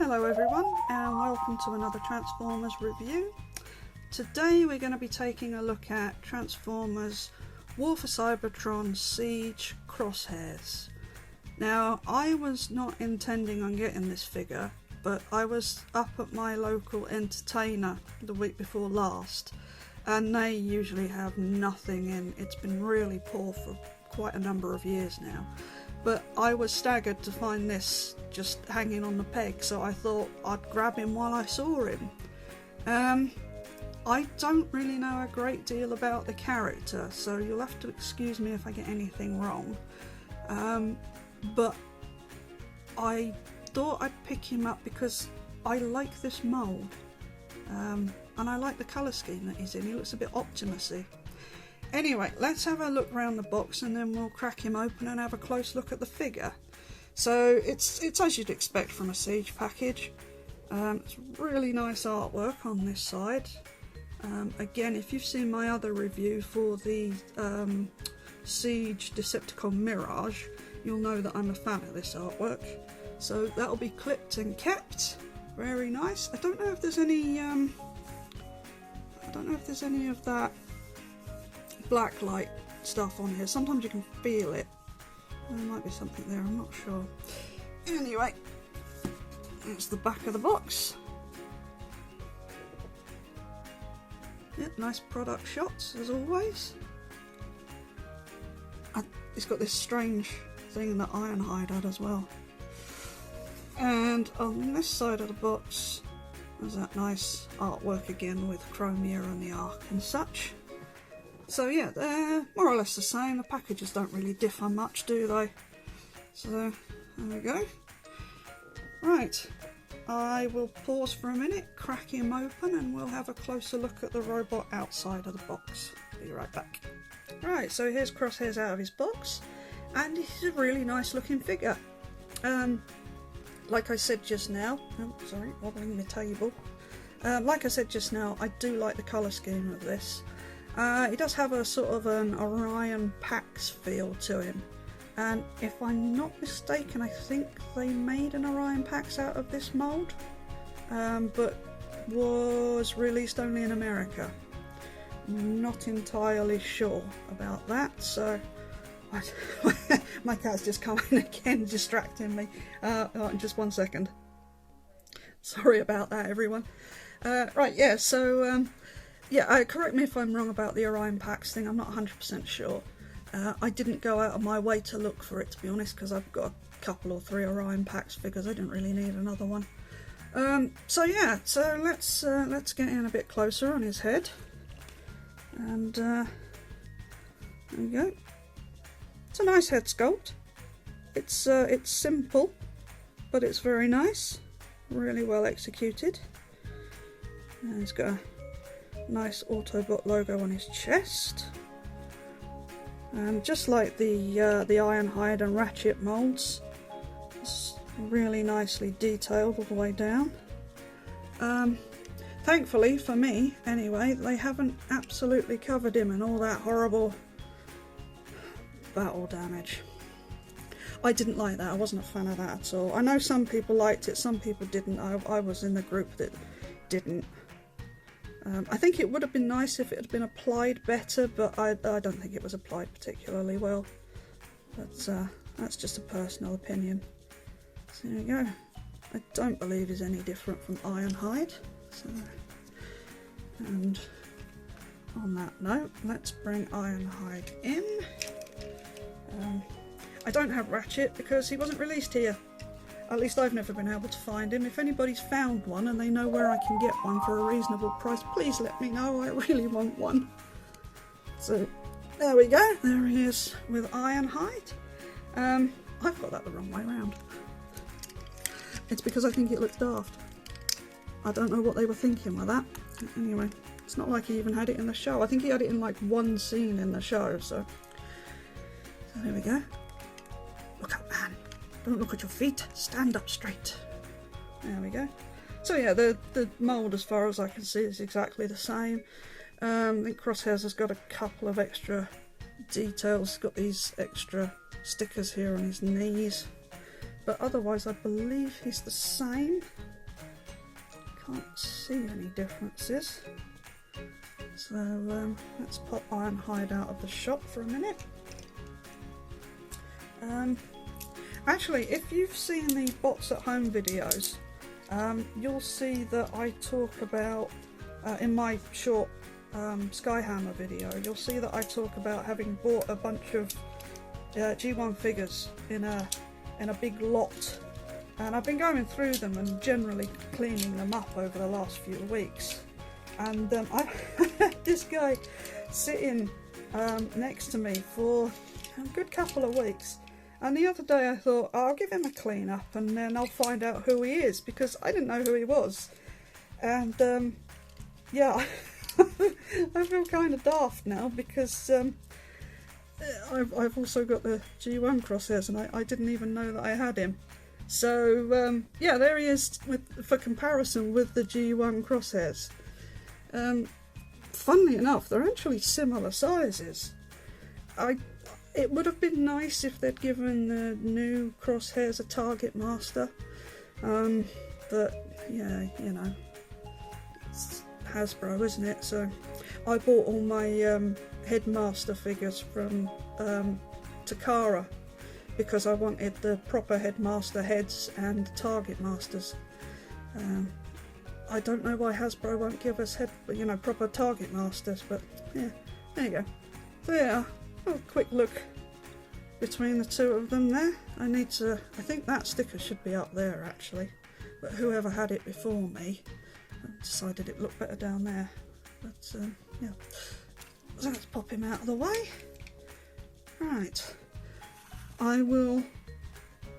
Hello everyone and welcome to another Transformers review. Today we're going to be taking a look at Transformers War for Cybertron Siege Crosshairs. Now I was not intending on getting this figure, but I was up at my local entertainer the week before last and they usually have nothing in. It's been really poor for quite a number of years now. But I was staggered to find this just hanging on the peg, so I thought I'd grab him while I saw him. I don't really know a great deal about the character, so you'll have to excuse me if I get anything wrong. But I thought I'd pick him up because I like this mould. And I like the colour scheme that he's in. He looks a bit Optimus-y. Anyway, let's have a look around the box and then we'll crack him open and have a close look at the figure. So it's as you'd expect from a Siege package. It's really nice artwork on this side. Again, if you've seen my other review for the Siege Decepticon Mirage, you'll know that I'm a fan of this artwork. So that'll be clipped and kept. Very nice. I don't know if there's any of that black light stuff on here. Sometimes you can feel it. There might be something there, I'm not sure. Anyway, that's the back of the box. Yep, nice product shots as always. It's got this strange thing that Hyde had as well. And on this side of the box there's that nice artwork again with Chromia and the Ark and such. So yeah, they're more or less the same. The packages don't really differ much, do they? So there we go. Right, I will pause for a minute, crack him open, and we'll have a closer look at the robot outside of the box. Be right back. Right, so here's Crosshairs out of his box, and he's a really nice looking figure. Like I said just now, oh sorry, wobbling the table. Like I said just now, I do like the colour scheme of this. He does have a sort of an Orion Pax feel to him, and if I'm not mistaken I think they made an Orion Pax out of this mould, but was released only in America. Not entirely sure about that, so my cat's just coming again, distracting me. Just one second. Sorry about that everyone. Right, yeah, so yeah, correct me if I'm wrong about the Orion Pax thing, I'm not 100% sure. I didn't go out of my way to look for it, to be honest, because I've got a couple or three Orion Pax figures, I didn't really need another one. So yeah, so let's get in a bit closer on his head. And there we go. It's a nice head sculpt. It's simple, but it's very nice. Really well executed. And he's got a nice Autobot logo on his chest, and just like the Hyde and Ratchet moulds, it's really nicely detailed all the way down. Thankfully for me anyway, they haven't absolutely covered him in all that horrible battle damage. I didn't like that, I wasn't a fan of that at all. I know some people liked it, some people didn't. I was in the group that didn't. I think it would have been nice if it had been applied better, but I don't think it was applied particularly well. But that's just a personal opinion. So there we go. I don't believe he's any different from Hyde. So, and on that note, let's bring Hyde in. I don't have Ratchet because he wasn't released here. At least I've never been able to find him. If anybody's found one and they know where I can get one for a reasonable price, please let me know, I really want one. So there we go, there he is with Hyde. I've got that the wrong way around. It's because I think it looks daft. I don't know what they were thinking with that. Anyway, it's not like he even had it in the show. I think he had it in like one scene in the show, so there we go. Look up, man. Don't look at your feet, stand up straight. There we go. So yeah, the mould as far as I can see is exactly the same. I think Crosshairs has got a couple of extra details. He's got these extra stickers here on his knees. But otherwise I believe he's the same. can't see any differences. So let's pop Hyde out of the shop for a minute. Actually, if you've seen the Bots at Home videos, you'll see that I talk about, in my short Skyhammer video, you'll see that I talk about having bought a bunch of G1 figures in a big lot, and I've been going through them and generally cleaning them up over the last few weeks. And I had this guy sitting next to me for a good couple of weeks, and the other day I thought, oh, I'll give him a clean up and then I'll find out who he is, because I didn't know who he was. And yeah, I feel kind of daft now, because I've also got the G1 Crosshairs, and I didn't even know that I had him. So yeah, there he is for comparison with the G1 Crosshairs. Funnily enough, they're actually similar sizes. It would have been nice if they'd given the new Crosshairs a Target Master, but yeah, you know, it's Hasbro, isn't it? So I bought all my Headmaster figures from Takara, because I wanted the proper Headmaster heads and Target Masters. I don't know why Hasbro won't give us proper Target Masters, but yeah, there you go. There, a quick look between the two of them there. I think that sticker should be up there actually, but whoever had it before me decided it looked better down there. But yeah, so let's pop him out of the way. Right, I will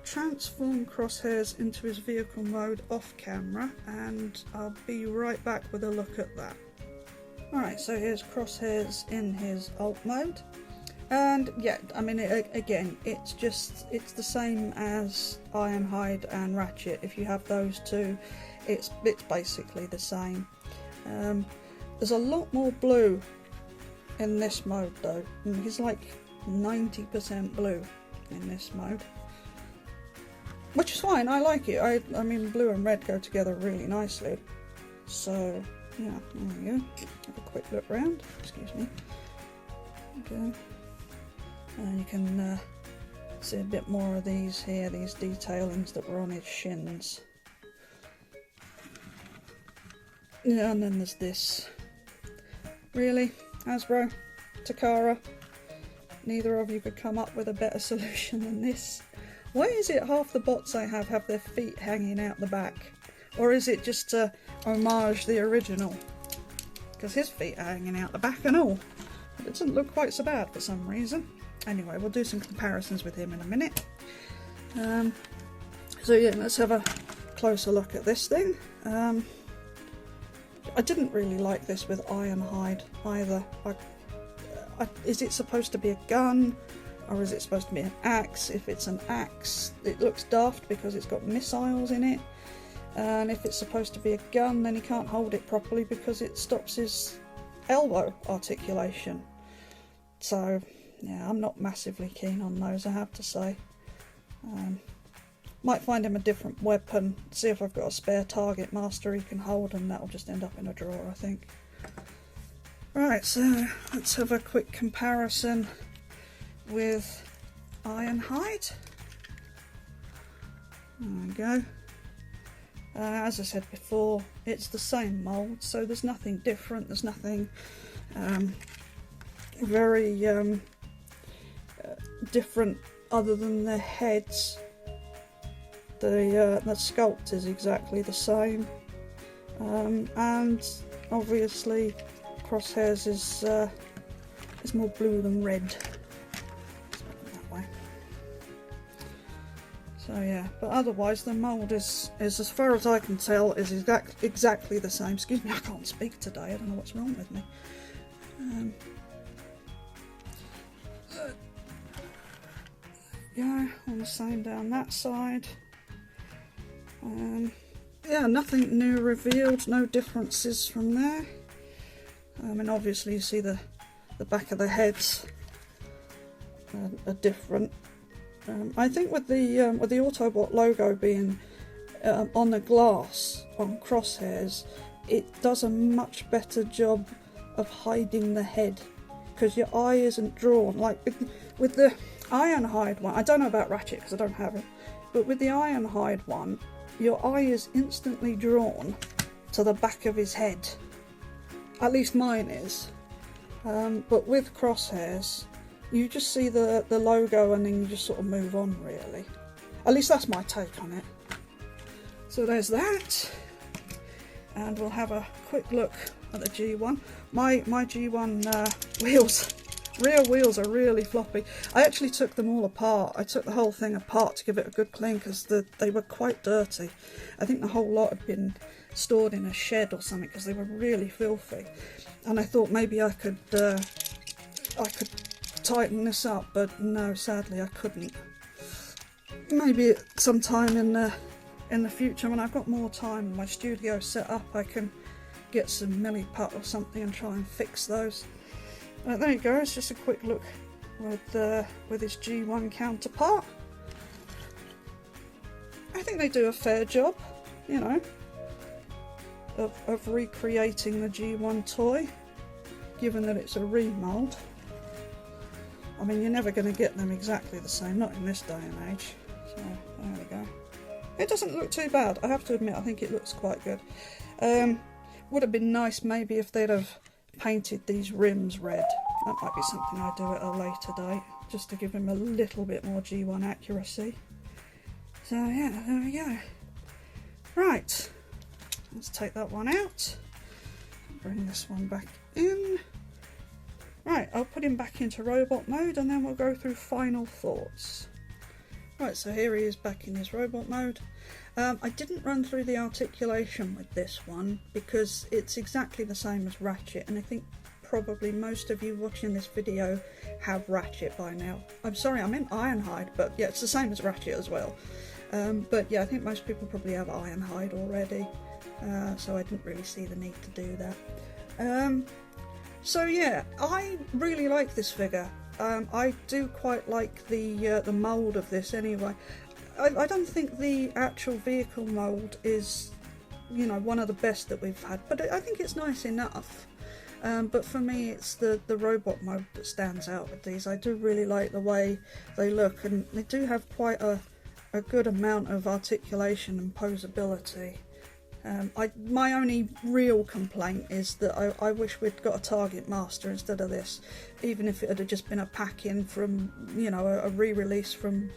transform Crosshairs into his vehicle mode off camera, and I'll be right back with a look at that. Alright, so here's Crosshairs in his alt mode, and yeah, I mean, again, it's the same as Hyde and Ratchet. If you have those two, it's basically the same. There's a lot more blue in this mode though, and he's like 90% blue in this mode, which is fine. I like it. I mean, blue and red go together really nicely. So yeah, there we go. Have a quick look round. Excuse me. Okay, and you can see a bit more of these here, these detailings that were on his shins. Yeah, and then there's this. Really, Hasbro, Takara, neither of you could come up with a better solution than this. Why is it half the bots I have their feet hanging out the back? Or is it just to homage the original? Because his feet are hanging out the back and all. It doesn't look quite so bad for some reason. Anyway, we'll do some comparisons with him in a minute. So yeah, let's have a closer look at this thing. I didn't really like this with Hyde either. Is it supposed to be a gun, or is it supposed to be an axe? If it's an axe, it looks daft because it's got missiles in it. And if it's supposed to be a gun, then he can't hold it properly because it stops his elbow articulation. So yeah, I'm not massively keen on those, I have to say. Might find him a different weapon, see if I've got a spare Target Master he can hold, and that'll just end up in a drawer, I think. Right, so let's have a quick comparison with Hyde. There we go. As I said before, it's the same mould, so there's nothing different, there's nothing very different other than the heads. The sculpt is exactly the same, and obviously Crosshairs is more blue than red. Let's put it that way. So yeah, but otherwise the mould is as far as I can tell, is exactly the same. Excuse me, I can't speak today. I don't know what's wrong with me. Yeah, all the same down that side. Yeah, nothing new revealed, no differences from there. And obviously you see the back of the heads are different. I think with the Autobot logo being on the glass on Crosshairs, it does a much better job of hiding the head, because your eye isn't drawn. Like with the Ironhide one, I don't know about Ratchet because I don't have it, but with the Ironhide one, your eye is instantly drawn to the back of his head. At least mine is. But with Crosshairs, you just see the logo and then you just sort of move on, really. At least that's my take on it. So there's that. And we'll have a quick look at the G1. My G1 wheels, rear wheels are really floppy. I actually took them all apart. I took the whole thing apart to give it a good clean because they were quite dirty. I think the whole lot had been stored in a shed or something because they were really filthy. And I thought maybe I could tighten this up, but no, sadly I couldn't. Maybe sometime in the future, when I've got more time and my studio set up, I can get some milliput or something and try and fix those. There you go, it's just a quick look with his G1 counterpart. I think they do a fair job, you know, of recreating the G1 toy, given that it's a remold. I mean, you're never going to get them exactly the same, not in this day and age. So, there we go. It doesn't look too bad, I have to admit. I think it looks quite good. Would have been nice maybe if they'd have painted these rims red. That might be something I do at a later date, just to give him a little bit more G1 accuracy. So yeah, there we go. Right, let's take that one out. Bring this one back in. Right, I'll put him back into robot mode and then we'll go through final thoughts. Right, so here he is back in his robot mode. I didn't run through the articulation with this one because it's exactly the same as Ratchet, and I think probably most of you watching this video have Ratchet by now. I'm sorry, I meant Ironhide, but yeah, it's the same as Ratchet as well. But yeah, I think most people probably have Ironhide already, so I didn't really see the need to do that. So yeah, I really like this figure. I do quite like the mould of this anyway. I don't think the actual vehicle mould is, you know, one of the best that we've had, but I think it's nice enough. But for me, it's the robot mode that stands out with these. I do really like the way they look, and they do have quite a good amount of articulation and posability. My only real complaint is that I wish we'd got a Target Master instead of this, even if it had just been a pack-in from, you know, a re-release from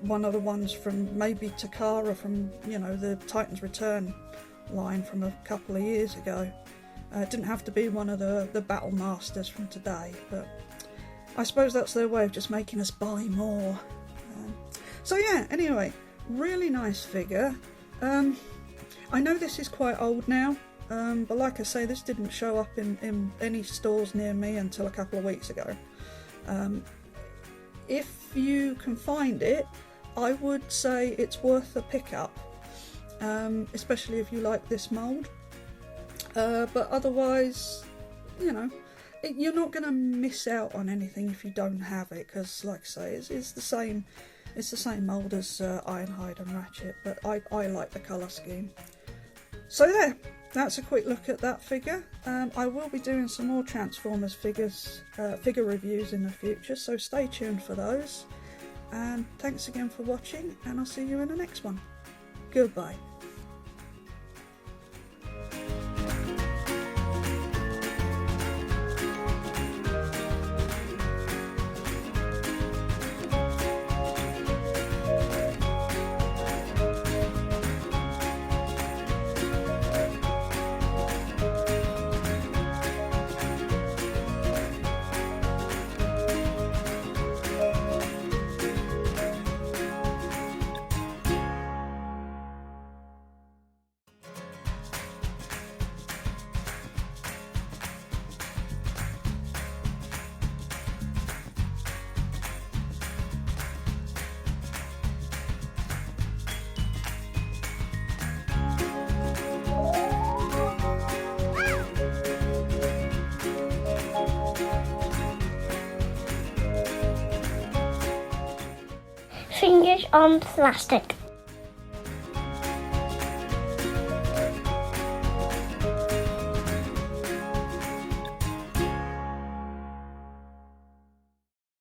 one of the ones from maybe Takara from, you know, the Titans Return line from a couple of years ago. It didn't have to be one of the Battle Masters from today, but I suppose that's their way of just making us buy more. So yeah, anyway, really nice figure. I know this is quite old now, but like I say, this didn't show up in any stores near me until a couple of weeks ago. If you can find it, I would say it's worth a pickup, especially if you like this mould. But otherwise, you know, you're not going to miss out on anything if you don't have it, because like I say, it's the same mould as Ironhide and Ratchet, but I like the colour scheme. So there, that's a quick look at that figure. I will be doing some more Transformers figure reviews in the future, so stay tuned for those. And thanks again for watching, and I'll see you in the next one. Goodbye. Fingers on plastic.